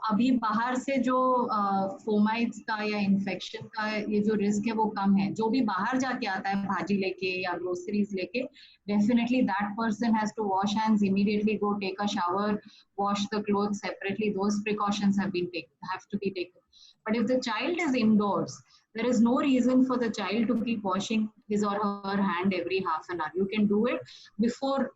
अभी बाहर से जो फोमाइट्स का या इन्फेक्शन का ये जो रिस्क है वो कम है. जो भी बाहर जाके आता है भाजी लेके या ग्रोसरीज लेके, definitely that person has to wash hands immediately, go take a shower, wash the clothes separately. Those precautions have to be taken. But if the child is indoors, there is no reason for the child to keep washing his or her hand every half an hour. You can do it before,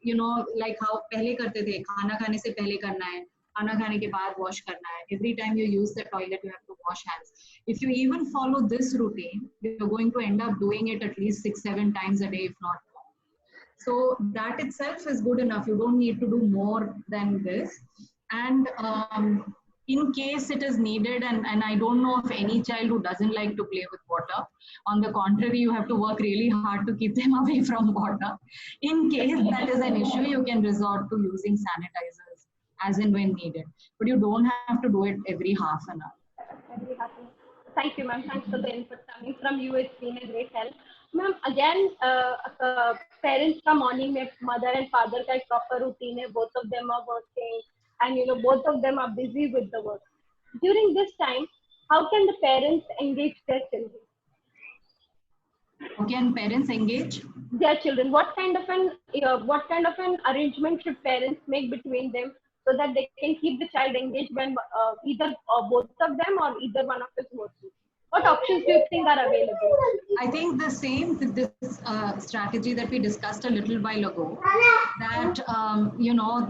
like how पहले करते थे, खाना खाने से पहले करना है, खाना खाने के बाद wash करना है. Every time you use the toilet, you have to wash hands. If you even follow this routine, you're going to end up doing it at least 6-7 times a day, if not more. So that itself is good enough. You don't need to do more than this. And in case it is needed, and I don't know of any child who doesn't like to play with water. On the contrary, you have to work really hard to keep them away from water. In case that is an issue, you can resort to using sanitizers as and when needed. But you don't have to do it every half an hour. Thank you, ma'am. Thanks for the input coming from you. It's been a great help. Ma'am, again, parents का morning में mother and father का एक proper routine है. Both of them are working, and both of them are busy with the work. During this time, how can the parents engage their children? How can parents engage their children? What kind of an arrangement should parents make between them so that they can keep the child engaged when either both of them or either one of us working? What options do you think are available? I think the same this strategy that we discussed a little while ago. That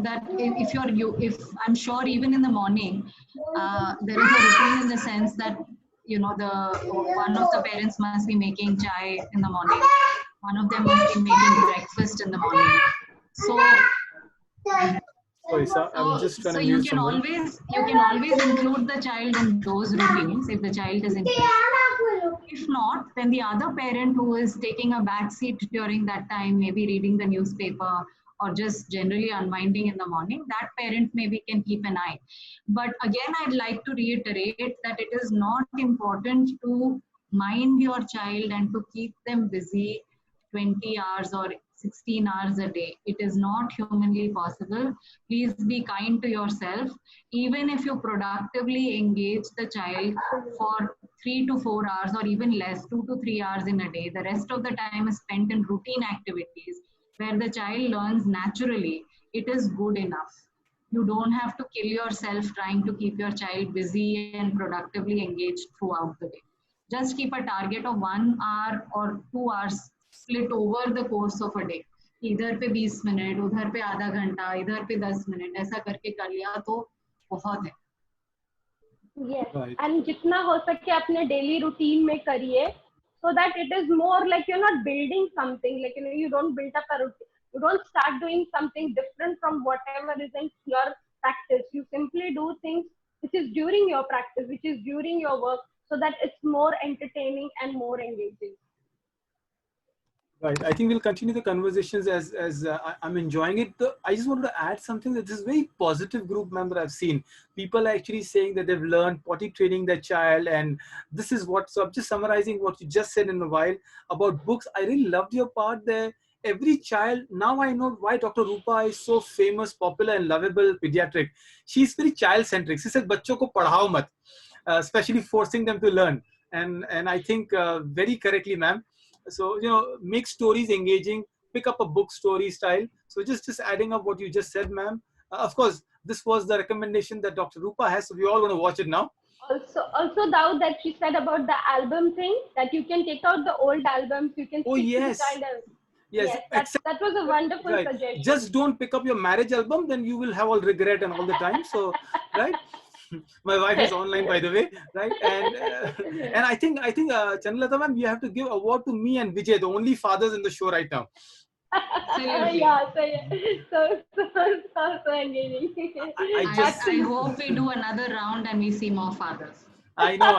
that if I'm sure even in the morning there is a routine in the sense that one of the parents must be making chai in the morning. One of them must be making breakfast in the morning. So. Sorry, sir. I'm just trying to you use can always include the child in those routines if the child is interested. If not, then the other parent who is taking a back seat during that time, maybe reading the newspaper or just generally unwinding in the morning, that parent maybe can keep an eye. But again, I'd like to reiterate that it is not important to mind your child and to keep them busy 20 hours or 16 hours a day. It is not humanly possible. Please be kind to yourself. Even if you productively engage the child for 3 to 4 hours or even less, 2 to 3 hours in a day, the rest of the time is spent in routine activities where the child learns naturally, it is good enough. You don't have to kill yourself trying to keep your child busy and productively engaged throughout the day. Just keep a target of 1 hour or 2 hours split over the course of a day. इधर पे 20 minute, उधर पे आधा घंटा, इधर पे 10 minute, ऐसा करके कर लिया तो बहुत है. Yes, and जितना हो सके अपने daily routine में करिए, so that it is more like you're not building something, like you don't build up a routine. You don't start doing something different from whatever is in your practice. You simply do things which is during your practice, which is during your work, so that it's more entertaining and more engaging. Right. I think we'll continue the conversations as I'm enjoying it. I just wanted to add something that this is a very positive group member I've seen. People are actually saying that they've learned potty training their child, and this is what. So I'm just summarizing what you just said in a while about books. I really loved your part there. Every child, now I know why Dr. Rupa is so famous, popular, and lovable pediatric. She's very child-centric. She said, "Bachcho ko padhao mat," especially forcing them to learn. And I think very correctly, ma'am. So, make stories engaging, pick up a book story style. So just adding up what you just said, ma'am. Of course, this was the recommendation that Dr. Rupa has. So we all want to watch it now. Also, Daud, that she said about the album thing, that you can take out the old albums, you can speak to the child. Yes, that was a wonderful suggestion. Just don't pick up your marriage album, then you will have all regret and all the time. So, right? My wife is online, by the way, right? And I think Chandralata ma'am, you have to give award to me and Vijay, the only fathers in the show right now. Yeah, so engaging. I hope we do another round and we see more fathers. I know.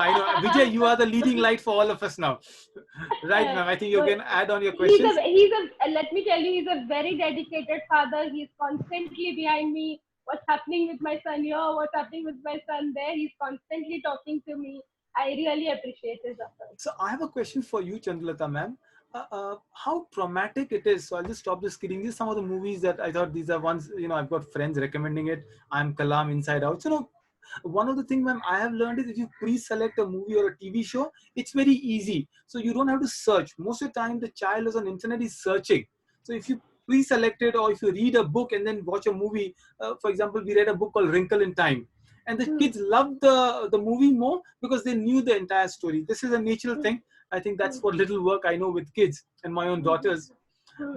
Vijay, you are the leading light for all of us now. Right, ma'am. I think you But can add on your he's questions. let me tell you, he's a very dedicated father. He's constantly behind me. What's happening with my son here? What's happening with my son there? He's constantly talking to me. I really appreciate his efforts. So I have a question for you, Chandralata ma'am. How traumatic it is. So I'll just stop the screen. These are some of the movies that I thought these are ones, I've got friends recommending it. I'm Kalam, Inside Out. So, one of the things, ma'am, I have learned is if you pre-select a movie or a TV show, it's very easy. So you don't have to search. Most of the time, the child is on the internet is searching. So if you pre-select it, or if you read a book and then watch a movie, for example, we read a book called Wrinkle in Time, and the kids loved the movie more because they knew the entire story. This is a natural thing. I think that's what little work I know with kids and my own daughters.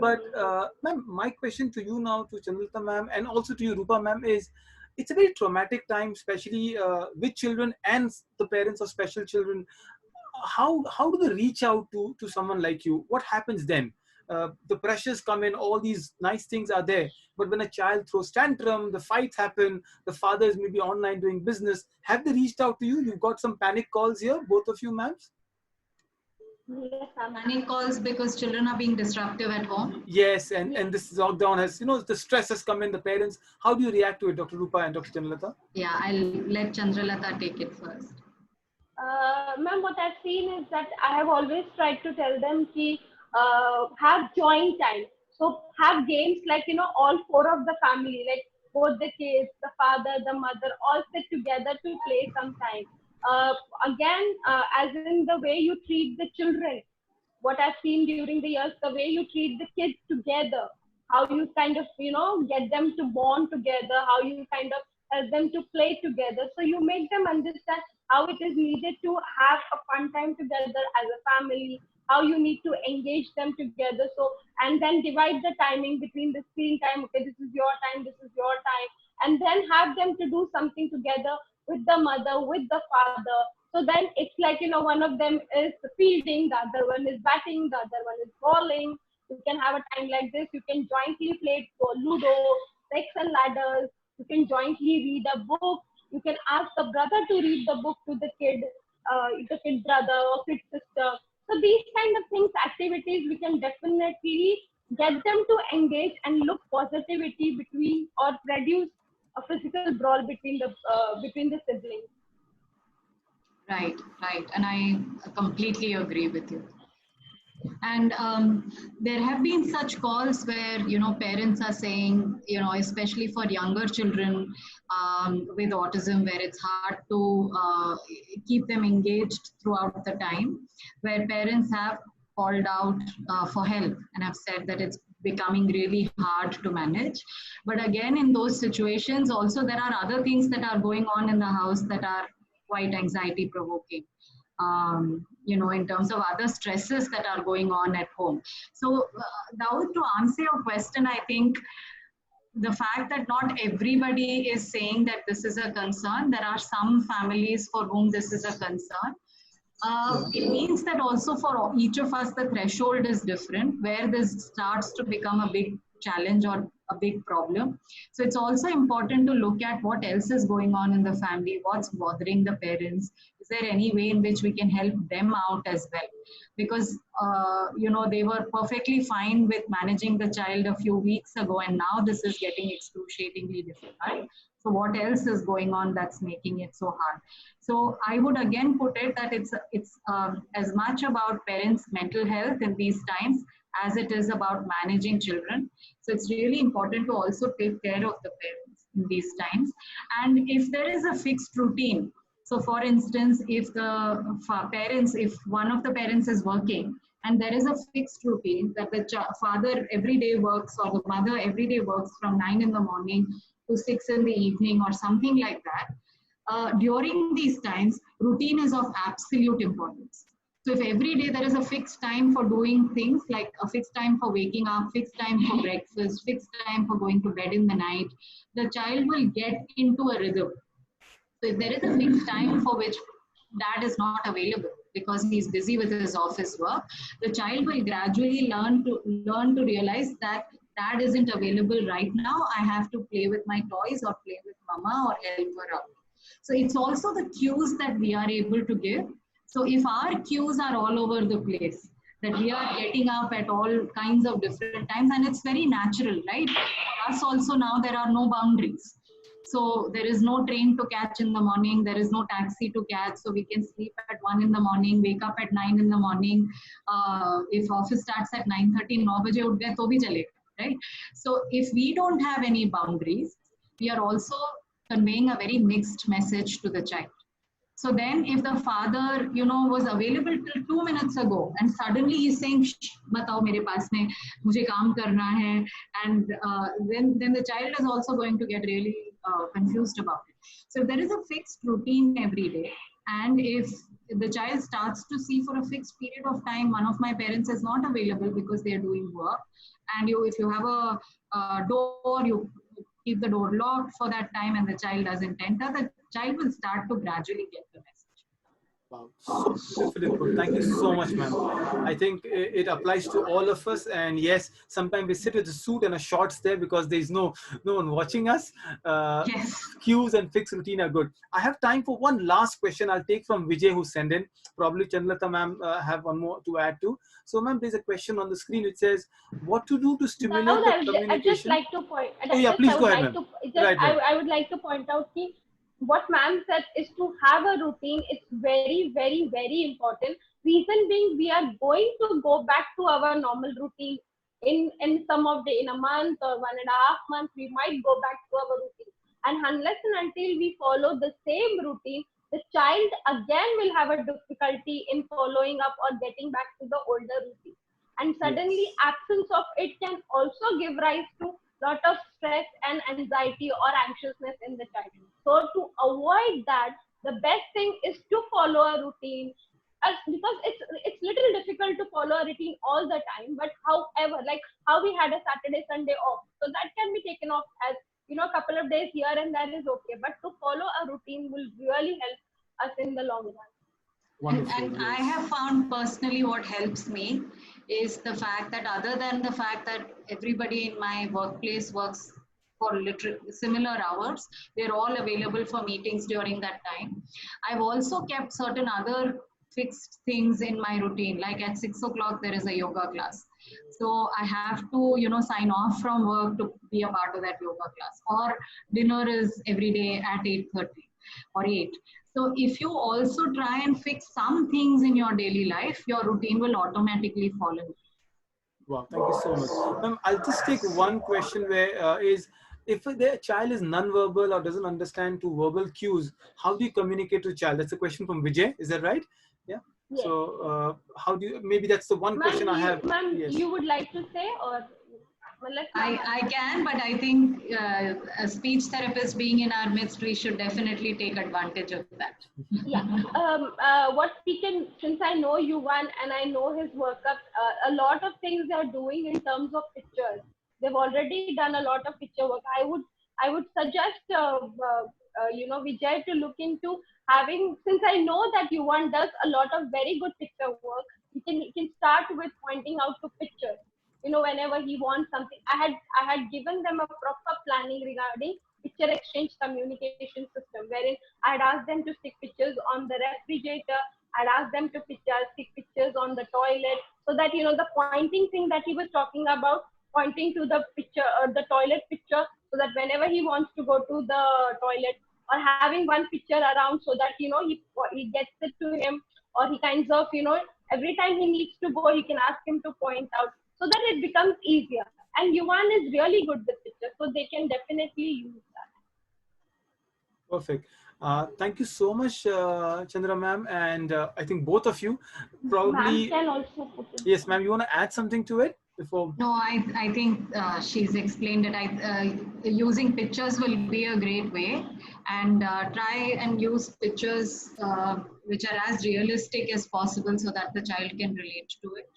But ma'am, my question to you now, to Chandralata ma'am, and also to you, Rupa ma'am, is it's a very traumatic time, especially with children and the parents of special children. How do they reach out to someone like you? What happens then? The pressures come in, all these nice things are there, but when a child throws tantrum, the fights happen, the father is maybe online doing business. Have they reached out to you? You've got some panic calls here, both of you, ma'am? Yes, ma'am. Panic calls because children are being disruptive at home. Yes, and this lockdown has, the stress has come in, the parents. How do you react to it, Dr. Rupa and Dr. Chandralata? Yeah, I'll let Chandralata take it first. Ma'am, what I've seen is that I have always tried to tell them to have joint time. So have games like, all four of the family, like both the kids, the father, the mother, all sit together to play some time. Again, as in the way you treat the children, what I've seen during the years, the way you treat the kids together, how you kind of, get them to bond together, how you kind of help them to play together. So you make them understand how it is needed to have a fun time together as a family, how you need to engage them together. So, and then divide the timing between the screen time. Okay, this is your time, this is your time. And then have them to do something together with the mother, with the father. So then it's like, one of them is fielding, the other one is batting, the other one is bowling. You can have a time like this. You can jointly play Ludo, Snakes and Ladders. You can jointly read a book. You can ask the brother to read the book to the kid brother or kid sister. So these kind of things, activities, we can definitely get them to engage and look positivity between, or reduce a physical brawl between the siblings. Right, and I completely agree with you. And there have been such calls where parents are saying, especially for younger children with autism, where it's hard to keep them engaged throughout the time, where parents have called out for help and have said that it's becoming really hard to manage. But again, in those situations also, there are other things that are going on in the house that are quite anxiety provoking. In terms of other stresses that are going on at home. So, Daud, to answer your question, I think the fact that not everybody is saying that this is a concern, there are some families for whom this is a concern. It means that also for each of us, the threshold is different, where this starts to become a big challenge or a big problem. So it's also important to look at what else is going on in the family, what's bothering the parents. Is there any way in which we can help them out as well? Because, they were perfectly fine with managing the child a few weeks ago, and now this is getting excruciatingly difficult. So what else is going on that's making it so hard? So I would again put it that it's as much about parents' mental health in these times as it is about managing children. So it's really important to also take care of the parents in these times. And if there is a fixed routine, so for instance, if if one of the parents is working and there is a fixed routine that the father every day works or the mother every day works from 9 in the morning to 6 in the evening or something like that, during these times, routine is of absolute importance. So if every day there is a fixed time for doing things, like a fixed time for waking up, fixed time for breakfast, fixed time for going to bed in the night, the child will get into a rhythm. So if there is a fixed time for which dad is not available because he's busy with his office work, the child will gradually learn to realize that dad isn't available right now. I have to play with my toys or play with mama or help her out. So it's also the cues that we are able to give. So if our cues are all over the place, that we are getting up at all kinds of different times, and it's very natural, right? For us also now, there are no boundaries. So there is no train to catch in the morning, there is no taxi to catch, so we can sleep at 1 in the morning, wake up at 9 in the morning. If office starts at 9:30, 9 baje uth gaye to bhi chalega, right? So if we don't have any boundaries, we are also conveying a very mixed message to the child. So then if the father, was available till 2 minutes ago and suddenly he's saying, batao mere paas mein, mujhe kaam karna hai, and then the child is also going to get really confused about it. So there is a fixed routine every day, and if the child starts to see for a fixed period of time, one of my parents is not available because they are doing work, and if you have a door, you keep the door locked for that time and the child doesn't enter, the child will start to gradually get the message. Wow, so beautifully put. Thank you so much, ma'am. I think it applies to all of us. And yes, sometimes we sit with a suit and a shorts there because there's no one watching us. Yes. Cues and fixed routine are good. I have time for one last question. I'll take from Vijay, who sent in. Probably Chandralata ma'am have one more to add to. So ma'am, there's a question on the screen which says, what to do to stimulate the communication? I'd just like to point. Oh yeah, please go ahead, ma'am. I would like to point out what ma'am said is to have a routine. It's very, very, very important. Reason being, we are going to go back to our normal routine in a month or 1.5 months. We might go back to our routine, and unless and until we follow the same routine, the child again will have a difficulty in following up or getting back to the older routine. And suddenly, absence of it can also give rise to lot of stress and anxiety or anxiousness in the child. So to avoid that, the best thing is to follow a routine, because it's little difficult to follow a routine all the time. But however, like how we had a Saturday, Sunday off, so that can be taken off as a couple of days here and there is okay. But to follow a routine will really help us in the long run. Wonderful, and yes. I have found personally what helps me is the fact that other than the fact that everybody in my workplace works for similar hours, they're all available for meetings during that time. I've also kept certain other fixed things in my routine, like at 6 o'clock there is a yoga class. So I have to, sign off from work to be a part of that yoga class. Or dinner is every day at 8:30 or 8. So if you also try and fix some things in your daily life, your routine will automatically fall in. Wow, thank you so much. Ma'am, I'll just take one question where if the child is non-verbal or doesn't understand to verbal cues, how do you communicate to the child? That's a question from Vijay. Is that right? Yeah. Yes. So how do you, maybe that's the one question I have. Ma'am, yes. You would like to say, or? I can, but I think a speech therapist being in our midst, we should definitely take advantage of that. Yeah. What we can, since I know Yuvan and I know his workup, a lot of things they are doing in terms of pictures. They've already done a lot of picture work. I would suggest Vijay to look into having, since I know that Yuvan does a lot of very good picture work. He can start with pointing out to pictures. Whenever he wants something, I had given them a proper planning regarding picture exchange communication system, wherein I had asked them to stick pictures on the refrigerator. I'd asked them to stick pictures on the toilet, so that the pointing thing that he was talking about, pointing to the picture or the toilet picture, so that whenever he wants to go to the toilet, or having one picture around, so that he gets it to him, or he kinds of every time he needs to go, he can ask him to point out, so that it becomes easier. And Yuvan is really good with pictures, so they can definitely use that. Perfect. Thank you so much, Chandra ma'am, and I think both of you probably. Ma'am can also put it. Yes, ma'am. You want to add something to it before? No, I think she's explained it. Using pictures will be a great way, and try and use pictures which are as realistic as possible, so that the child can relate to it.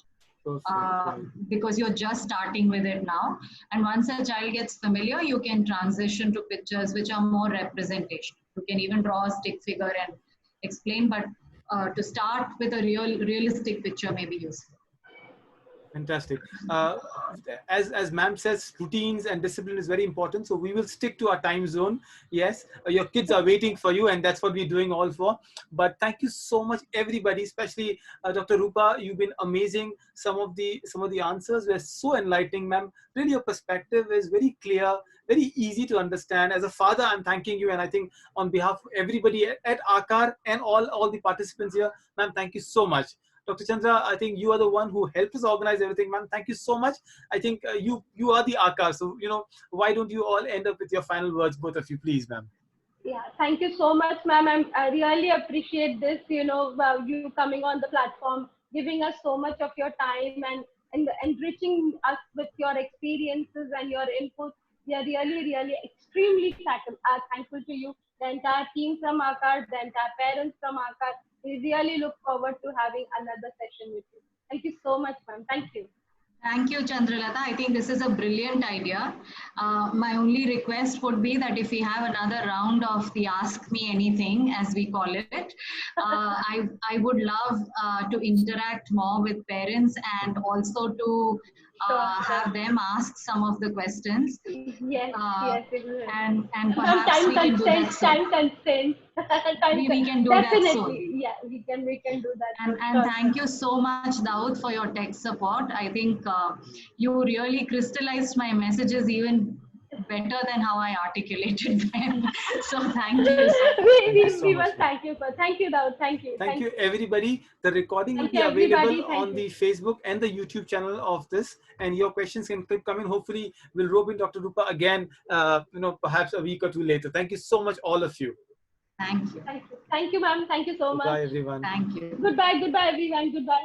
Because you're just starting with it now, and once a child gets familiar, you can transition to pictures which are more representational. You can even draw a stick figure and explain, but to start with a realistic picture may be useful. Fantastic. As ma'am says, routines and discipline is very important. So we will stick to our time zone. Yes, your kids are waiting for you, and that's what we're doing all for. But thank you so much, everybody, especially Dr. Rupa. You've been amazing. Some of the answers were so enlightening, ma'am. Really, your perspective is very clear, very easy to understand. As a father, I'm thanking you, and I think on behalf of everybody at Aakar and all the participants here, ma'am, thank you so much. Dr. Chandra, I think you are the one who helped us organize everything, ma'am. Thank you so much. I think you are the Aakar. So, why don't you all end up with your final words, both of you, please, ma'am? Yeah, thank you so much, ma'am. I really appreciate this, you coming on the platform, giving us so much of your time and enriching us with your experiences and your input. We are really, really extremely thankful to you, the entire team from Aakar, the entire parents from Aakar. We really look forward to having another session with you. Thank you so much, ma'am. Thank you. Thank you, Chandralata. I think this is a brilliant idea. My only request would be that if we have another round of the Ask Me Anything, as we call it, I would love to interact more with parents and also to have them ask some of the questions. Yes, yes. And perhaps we can do that soon. Time constraints. We can do Definitely. that soon. Yeah, we can do that. And thank you so much, Daud, for your tech support. I think you really crystallized my messages even better than how I articulated them. So thank you. Thank you, Daud. Thank you. Thank you, everybody. The recording will be available on the Facebook and the YouTube channel of this, and your questions can come in. Hopefully, we'll rope in Dr. Rupa again, perhaps a week or two later. Thank you so much, all of you. Thank you. Thank you, ma'am. Thank you so much. Bye, everyone. Thank you. Goodbye, everyone. Goodbye.